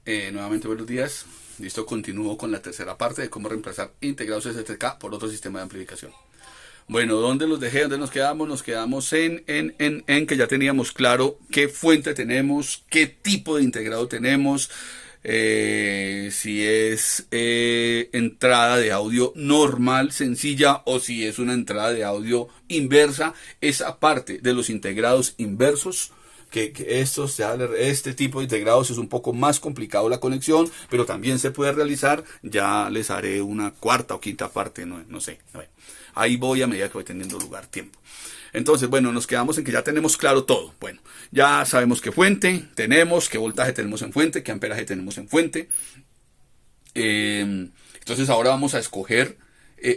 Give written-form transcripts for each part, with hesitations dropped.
Nuevamente buenos días. Listo, continúo con la tercera parte de cómo reemplazar integrados STK por otro sistema de amplificación. Bueno, ¿dónde los dejé? ¿Dónde nos quedamos? Nos quedamos en que ya teníamos claro qué fuente tenemos, qué tipo de integrado tenemos, si es entrada de audio normal, sencilla, o si es una entrada de audio inversa. Esa parte de los integrados inversos, que este tipo de integrados es un poco más complicado la conexión, pero también se puede realizar. Ya les haré una cuarta o quinta parte, no sé. Ahí voy a medida que voy teniendo lugar tiempo. Entonces, bueno, nos quedamos en que ya tenemos claro todo. Bueno, ya sabemos qué fuente tenemos, qué voltaje tenemos en fuente, qué amperaje tenemos en fuente. Entonces ahora vamos a escoger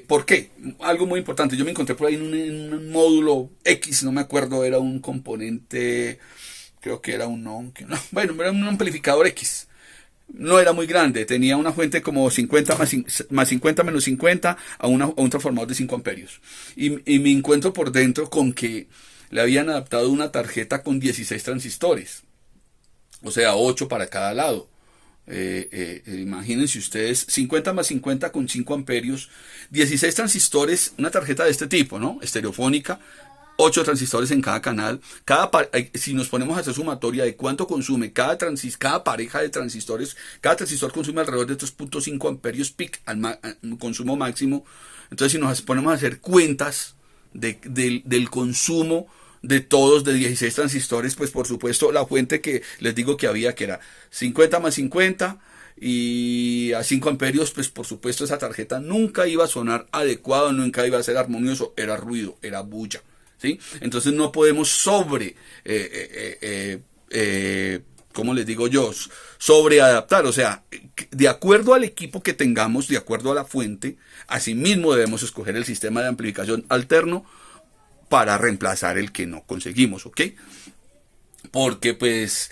¿por qué? Algo muy importante. Yo me encontré por ahí en un módulo X, no me acuerdo, era un componente, creo que era bueno, era un amplificador X. No era muy grande, tenía una fuente como 50 más 50 menos 50 a un transformador de 5 amperios. Y me encuentro por dentro con que le habían adaptado una tarjeta con 16 transistores. O sea, 8 para cada lado. Imagínense ustedes, 50 más 50 con 5 amperios, 16 transistores, una tarjeta de este tipo, ¿no? Estereofónica, 8 transistores en cada canal. Si nos ponemos a hacer sumatoria de cuánto consume cada pareja de transistores, cada transistor consume alrededor de 3.5 amperios peak al consumo máximo. Entonces, si nos ponemos a hacer cuentas del consumo de todos de 16 transistores, pues por supuesto la fuente que les digo que había, que era 50 más 50 y a 5 amperios, pues por supuesto esa tarjeta nunca iba a sonar adecuado, nunca iba a ser armonioso, era ruido, era bulla. ¿Sí? Entonces no podemos ¿cómo les digo yo? Sobreadaptar, o sea, de acuerdo al equipo que tengamos, de acuerdo a la fuente, asimismo debemos escoger el sistema de amplificación alterno para reemplazar el que no conseguimos, ¿ok? Porque pues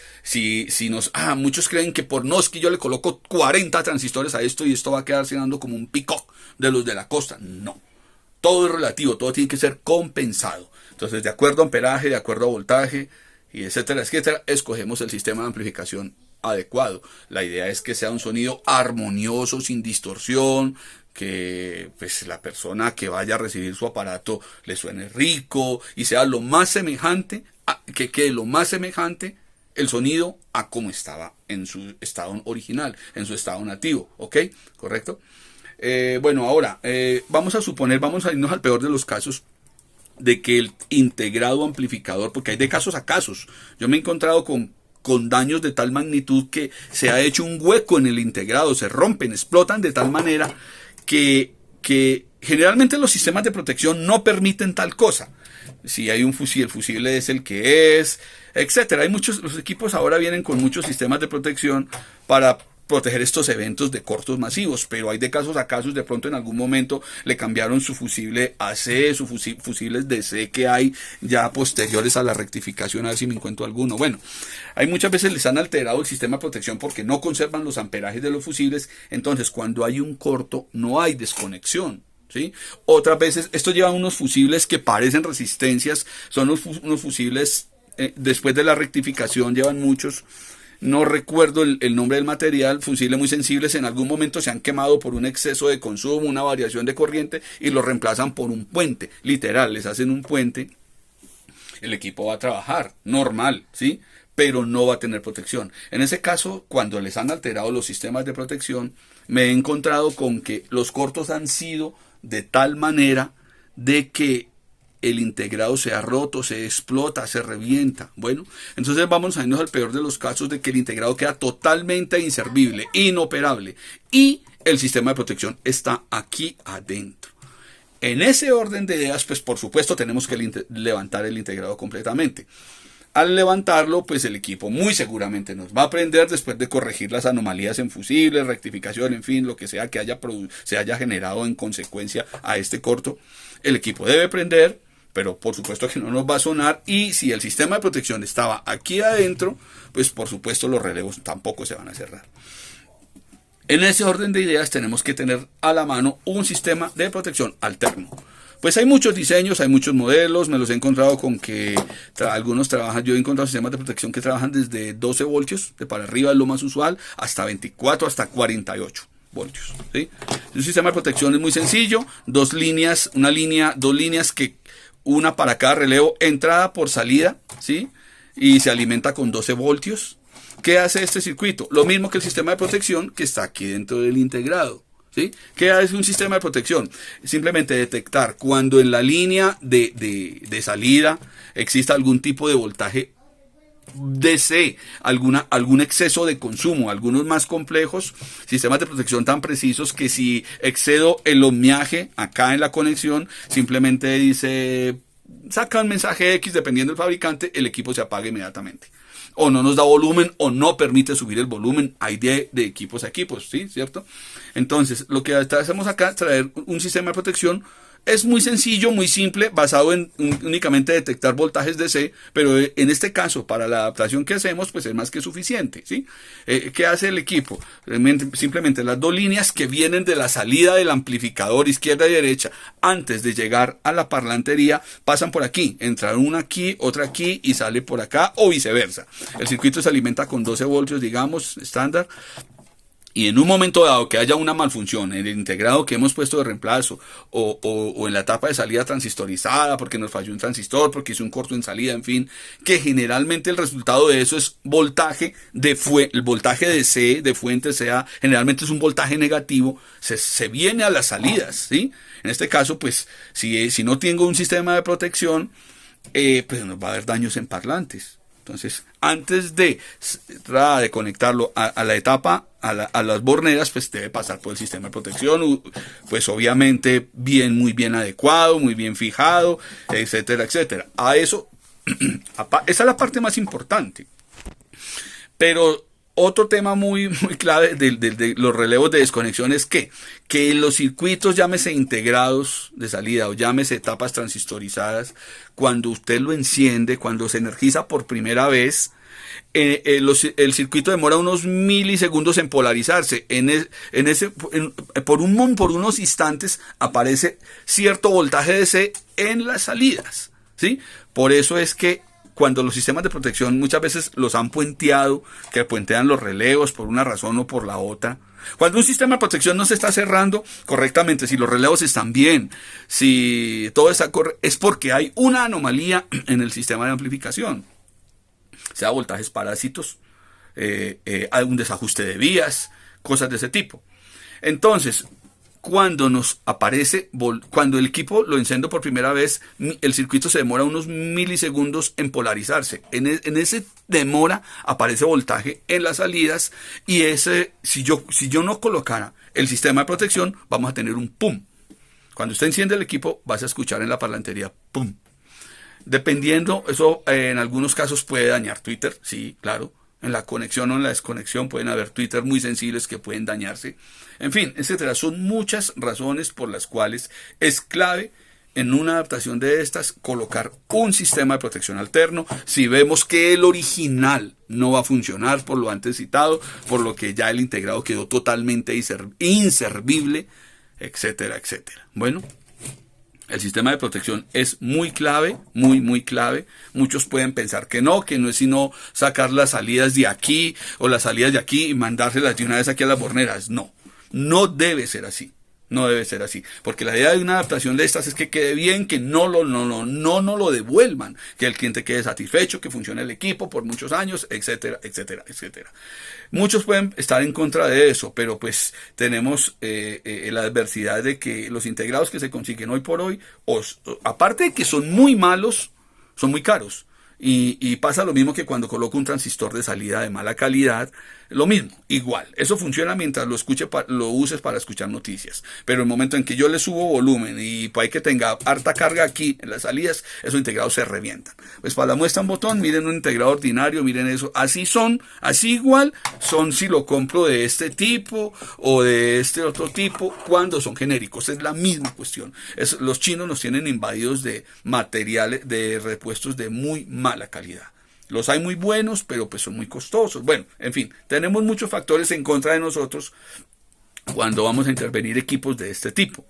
muchos creen que es que yo le coloco 40 transistores a esto y esto va a quedar sonando como un pico de los de la costa. No. Todo es relativo, todo tiene que ser compensado. Entonces, de acuerdo a amperaje, de acuerdo a voltaje, y etcétera, etcétera, escogemos el sistema de amplificación adecuado. La idea es que sea un sonido armonioso, sin distorsión, que pues la persona que vaya a recibir su aparato le suene rico y sea lo más semejante, que quede lo más semejante el sonido a como estaba en su estado original, en su estado nativo, ¿ok? ¿Correcto? Bueno, ahora vamos a irnos al peor de los casos de que el integrado amplificador, porque hay de casos a casos. Yo me he encontrado con daños de tal magnitud que se ha hecho un hueco en el integrado, se rompen, explotan de tal manera que generalmente los sistemas de protección no permiten tal cosa. Si hay un fusible, el fusible es el que es, etcétera. Los equipos ahora vienen con muchos sistemas de protección para proteger estos eventos de cortos masivos, pero hay de casos a casos. De pronto en algún momento le cambiaron su fusible a C, sus fusibles de C que hay ya posteriores a la rectificación, a ver si me encuentro alguno. Bueno, hay muchas veces les han alterado el sistema de protección porque no conservan los amperajes de los fusibles. Entonces cuando hay un corto no hay desconexión, ¿sí? Otras veces esto lleva unos fusibles que parecen resistencias, son unos fusibles después de la rectificación, llevan muchos. No recuerdo el nombre del material, fusibles muy sensibles, en algún momento se han quemado por un exceso de consumo, una variación de corriente, y lo reemplazan por un puente, literal, les hacen un puente, el equipo va a trabajar, normal, ¿sí? Pero no va a tener protección. En ese caso, cuando les han alterado los sistemas de protección, me he encontrado con que los cortos han sido de tal manera de que el integrado se ha roto, se explota, se revienta. Bueno, entonces vamos a irnos al peor de los casos de que el integrado queda totalmente inservible, inoperable, y el sistema de protección está aquí adentro. En ese orden de ideas, pues por supuesto tenemos que levantar el integrado completamente. Al levantarlo, pues el equipo muy seguramente nos va a prender después de corregir las anomalías en fusibles, rectificación, en fin, lo que sea que se haya generado en consecuencia a este corto. El equipo debe prender, pero por supuesto que no nos va a sonar, y si el sistema de protección estaba aquí adentro, pues por supuesto los relevos tampoco se van a cerrar. En ese orden de ideas tenemos que tener a la mano un sistema de protección alterno. Pues hay muchos diseños, hay muchos modelos, me los he encontrado con que algunos trabajan, yo he encontrado sistemas de protección que trabajan desde 12 voltios, de para arriba es lo más usual, hasta 24, hasta 48 voltios, ¿sí? Un sistema de protección es muy sencillo, dos líneas que una para cada relevo, entrada por salida, ¿sí? Y se alimenta con 12 voltios. ¿Qué hace este circuito? Lo mismo que el sistema de protección que está aquí dentro del integrado, ¿sí? ¿Qué hace un sistema de protección? Simplemente detectar cuando en la línea de salida exista algún tipo de voltaje DC, algún exceso de consumo, algunos más complejos, sistemas de protección tan precisos que si excedo el ohmiaje acá en la conexión, simplemente dice, saca un mensaje X, dependiendo del fabricante, el equipo se apaga inmediatamente. O no nos da volumen, o no permite subir el volumen. Hay de equipos a equipos, ¿sí? ¿Cierto? Entonces, lo que hacemos acá es traer un sistema de protección. Es muy sencillo, muy simple, basado en únicamente detectar voltajes DC, pero en este caso, para la adaptación que hacemos, pues es más que suficiente, ¿sí? ¿Qué hace el equipo? Simplemente las dos líneas que vienen de la salida del amplificador, izquierda y derecha, antes de llegar a la parlantería, pasan por aquí, entra una aquí, otra aquí y sale por acá, o viceversa. El circuito se alimenta con 12 voltios, digamos, estándar. Y en un momento dado que haya una malfunción en el integrado que hemos puesto de reemplazo o en la etapa de salida transistorizada porque nos falló un transistor, porque hizo un corto en salida, en fin, que generalmente el resultado de eso es voltaje el voltaje de C, de fuente sea, generalmente es un voltaje negativo, se viene a las salidas, ¿sí? En este caso, pues, si no tengo un sistema de protección, pues nos va a haber daños en parlantes. Entonces, antes de conectarlo a la etapa, a las borneras, pues debe pasar por el sistema de protección, pues obviamente muy bien adecuado, muy bien fijado, etcétera, etcétera. A eso, esa es la parte más importante. Pero otro tema muy clave de los relevos de desconexión es que los circuitos, llámese integrados de salida o llámese etapas transistorizadas, cuando usted lo enciende, cuando se energiza por primera vez, el circuito demora unos milisegundos en polarizarse. Por unos instantes aparece cierto voltaje DC en las salidas, ¿sí? Por eso es que cuando los sistemas de protección muchas veces los han puenteado, que puentean los relevos por una razón o por la otra. Cuando un sistema de protección no se está cerrando correctamente, si los relevos están bien, si todo está correcto, es porque hay una anomalía en el sistema de amplificación. Sea voltajes parásitos, hay un desajuste de vías, cosas de ese tipo. Entonces, cuando el equipo lo enciendo por primera vez, el circuito se demora unos milisegundos en polarizarse. En ese demora aparece voltaje en las salidas y si yo no colocara el sistema de protección, vamos a tener un pum. Cuando usted enciende el equipo, vas a escuchar en la parlantería pum. Dependiendo, eso en algunos casos puede dañar Twitter, sí, claro. En la conexión o en la desconexión pueden haber Twitter muy sensibles que pueden dañarse. En fin, etcétera. Son muchas razones por las cuales es clave en una adaptación de estas colocar un sistema de protección alterno. Si vemos que el original no va a funcionar por lo antes citado, por lo que ya el integrado quedó totalmente inservible, etcétera, etcétera. Bueno, el sistema de protección es muy clave, muy clave. Muchos pueden pensar que no es sino sacar las salidas de aquí o las salidas de aquí y mandárselas de una vez aquí a las borneras. No debe ser así. No debe ser así, porque la idea de una adaptación de estas es que quede bien, que no lo devuelvan, que el cliente quede satisfecho, que funcione el equipo por muchos años, etcétera, etcétera, etcétera. Muchos pueden estar en contra de eso, pero pues tenemos la adversidad de que los integrados que se consiguen hoy por hoy, aparte de que son muy malos, son muy caros. Y pasa lo mismo que cuando coloco un transistor de salida de mala calidad, lo mismo, igual. Eso funciona mientras lo uses para escuchar noticias. Pero el momento en que yo le subo volumen y para que tenga harta carga aquí en las salidas, esos integrados se revientan. Pues para la muestra un botón, miren un integrado ordinario, miren eso. Así igual son si lo compro de este tipo o de este otro tipo, cuando son genéricos. Es la misma cuestión. Los chinos nos tienen invadidos de materiales, de repuestos de muy mala calidad. Los hay muy buenos, pero pues son muy costosos. Bueno, en fin, tenemos muchos factores en contra de nosotros cuando vamos a intervenir equipos de este tipo.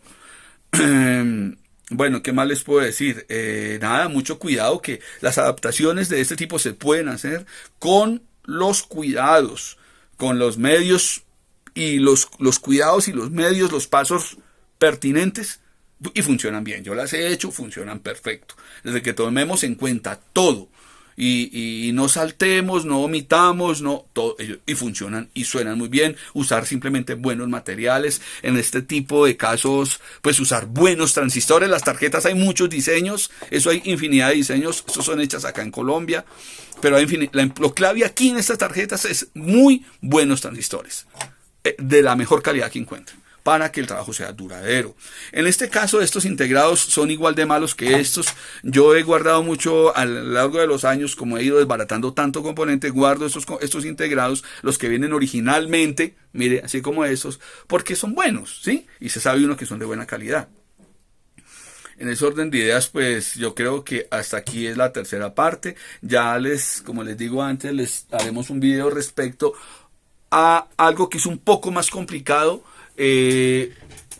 Bueno, ¿qué más les puedo decir? Nada, mucho cuidado que las adaptaciones de este tipo se pueden hacer con los cuidados, con los medios y los cuidados y los medios, los pasos pertinentes y funcionan bien. Yo las he hecho, funcionan perfecto. Desde que tomemos en cuenta todo y no saltemos, no omitamos, no todo, y funcionan y suenan muy bien. Usar simplemente buenos materiales. En este tipo de casos, pues usar buenos transistores. Las tarjetas hay muchos diseños, eso hay infinidad de diseños, estos son hechas acá en Colombia, pero hay lo clave aquí en estas tarjetas es muy buenos transistores, de la mejor calidad que encuentren, para que el trabajo sea duradero. En este caso, estos integrados son igual de malos que estos. Yo he guardado mucho a lo largo de los años, como he ido desbaratando tanto componente, guardo estos integrados, los que vienen originalmente, mire, así como estos, porque son buenos, ¿sí? Y se sabe uno que son de buena calidad. En ese orden de ideas, pues yo creo que hasta aquí es la tercera parte. Ya como les digo antes, les haremos un video respecto a algo que es un poco más complicado,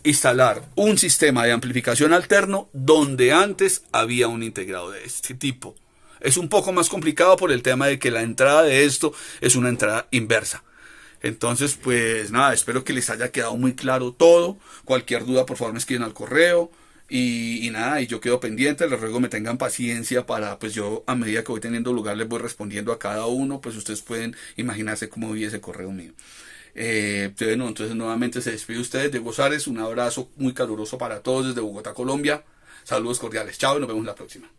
instalar un sistema de amplificación alterno donde antes había un integrado de este tipo. Es un poco más complicado por el tema de que la entrada de esto es una entrada inversa. Entonces, pues nada, espero que les haya quedado muy claro todo. Cualquier duda, por favor, me escriben al correo. Y nada, y yo quedo pendiente, les ruego me tengan paciencia para, pues yo a medida que voy teniendo lugar les voy respondiendo a cada uno, pues ustedes pueden imaginarse cómo vi ese correo mío. Bueno, entonces nuevamente se despide ustedes, Diego Sares, un abrazo muy caluroso para todos desde Bogotá, Colombia, saludos cordiales, chao y nos vemos la próxima.